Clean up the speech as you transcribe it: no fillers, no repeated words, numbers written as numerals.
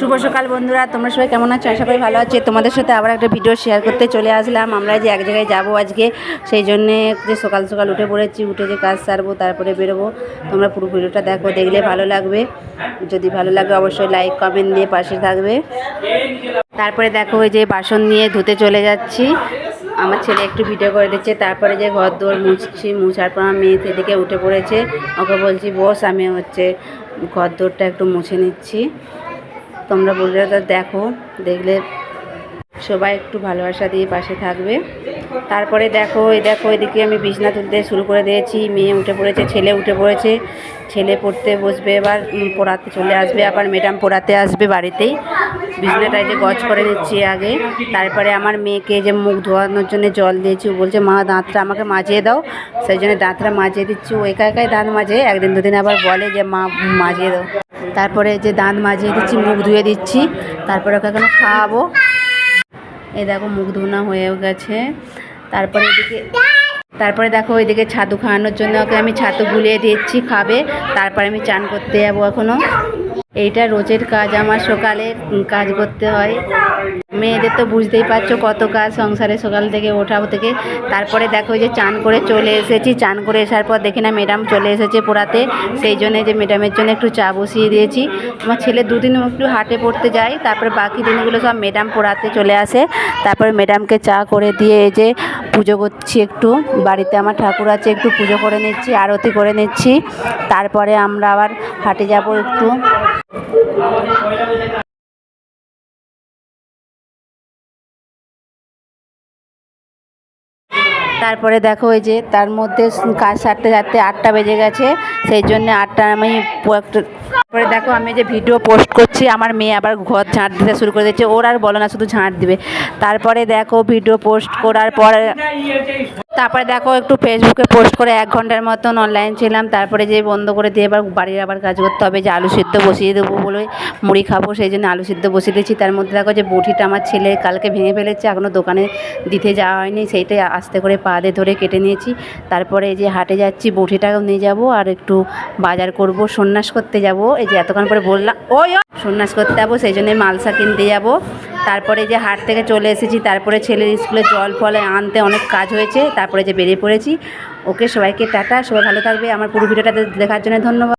শুভ সকাল বন্ধুরা, তোমরা সবাই কেমন আছো? আশা করি ভালো আছে। তোমাদের সাথে আবার একটা ভিডিও শেয়ার করতে চলে আসলাম। আমরা যে এক জায়গায় যাবো আজকে, সেই জন্যে যে সকাল সকাল উঠে পড়েছি, উঠে যে কাজ সারবো তারপরে বেরোবো। তোমরা পুরো ভিডিওটা দেখো, দেখলে ভালো লাগবে। যদি ভালো লাগে অবশ্যই লাইক কমেন্ট দিয়ে পাশে থাকবে। তারপরে দেখো ওই যে বাসন নিয়ে ধুতে চলে যাচ্ছি। আমার ছেলে একটু ভিডিও করে দিচ্ছে। তারপরে যে ঘর দোর মুছছি, মুছার পর আমার মেয়ে সেদিকে উঠে পড়েছে। ওকে বলছি বস, আমি ঘর দোরটা একটু মুছে নিচ্ছি। তোমরা ভিডিওটা দেখো, দেখলে সবাই একটু ভালোবাসা দিয়ে পাশে থাকবে। তারপরে দেখো এদিকে আমি বিছনা তুলতে শুরু করে দিয়েছি। মেয়ে উঠে পড়েছে, ছেলে উঠে পড়েছে। ছেলে পড়তে বসবে, এবার পড়াতে চলে আসবে, আবার ম্যাডাম পড়াতে আসবে বাড়িতেই। বিছনাটা যে গজ করে নিচ্ছি আগে। তারপরে আমার মেয়েকে যে মুখ ধোয়ানোর জন্য জল দিয়েছি, ও বলছে মা দাঁতটা আমাকে মাজিয়ে দাও। সেই জন্য দাঁতটা মাজিয়ে দিচ্ছি। ও একা একাই দাঁত মাজে, একদিন দুদিন আবার বলে যে মা মাজিয়ে দাও। তারপরে যে দাঁত মাজিয়ে দিচ্ছি, মুখ ধুয়ে দিচ্ছি। তারপরে ওকে এখন খাওয়াবো। এই দেখো মুখ ধোনা হয়ে গেছে। তারপরে দেখো ওইদিকে ছাতু খাওয়ানোর জন্য ওকে আমি ছাতু গুলিয়ে দিচ্ছি, খাবে। তারপরে আমি চান করতে যাবো এখনও। এইটা রোজের কাজ, আমার সকালে কাজ করতে হয়। মেয়েদের তো বুঝতেই পারছো কত কাজ সংসারে, সকাল থেকে ওঠাও থেকে। তারপরে দেখো যে চান করে চলে এসেছি। চান করে আসার পর দেখি না ম্যাডাম চলে এসেছে পড়াতে। সেই জন্যে যে ম্যাডামের জন্য একটু চা বসিয়ে দিয়েছি। আমার ছেলে দুদিন একটু হাটে পড়তে যায়, তারপরে বাকি দিনগুলো সব ম্যাডাম পড়াতে চলে আসে। তারপরে ম্যাডামকে চা করে দিয়ে এই যে পুজো করছি একটু। বাড়িতে আমার ঠাকুর আছে, একটু পুজো করে নিচ্ছি, আরতি করে নিচ্ছি। তারপরে আমরা আবার হাটে যাব একটু। তারপরে দেখো ওই যে তার মধ্যে কাজ সারতে সারতে 8টা বেজে গেছে। সেই জন্য 8টা আমি তারপরে দেখো আমি যে ভিডিও পোস্ট করছি, আমার মেয়ে আবার ঘর ঝাঁট দিতে শুরু করে দিচ্ছে। ওর আর বলো না, শুধু ঝাঁট দিবে। তারপরে দেখো ভিডিও পোস্ট করার পর তারপরে দেখো একটু ফেসবুকে পোস্ট করে 1 ঘন্টার মতন অনলাইন ছিলাম। তারপরে যে বন্ধ করে দিয়ে এবার বাড়ির আবার কাজ করতে হবে। যে আলু সিদ্ধ বসিয়ে দেবো বলে, মুড়ি খাবো, সেই জন্য আলু সিদ্ধ বসিয়ে দিচ্ছি। তার মধ্যে দেখো যে বটিটা আমার ছেলে কালকে ভেঙে ফেলেছে, এখনও দোকানে দিতে যাওয়া হয়নি। সেইটাই আস্তে করে পা দিয়ে ধরে কেটে নিয়েছি। তারপরে এই যে হাটে যাচ্ছি, বটিটাও নিয়ে যাব, আর একটু বাজার করব, সন্ন্যাস করতে যাব। এই যে এতক্ষণ পরে বললাম সন্ন্যাস করতে যাবো, সেই জন্য মালসা কিনতে যাব। তারপরে যে হাট থেকে চলে এসেছি। তারপরে ছেলের স্কুলে জল ফলে আনতে অনেক কাজ হয়েছে। তারপরে যে বেরিয়ে পড়েছি। ওকে, সবাইকে টাটা, সবাই ভালো থাকবে। আমার পুরো ভিডিওটা দেখার জন্য ধন্যবাদ।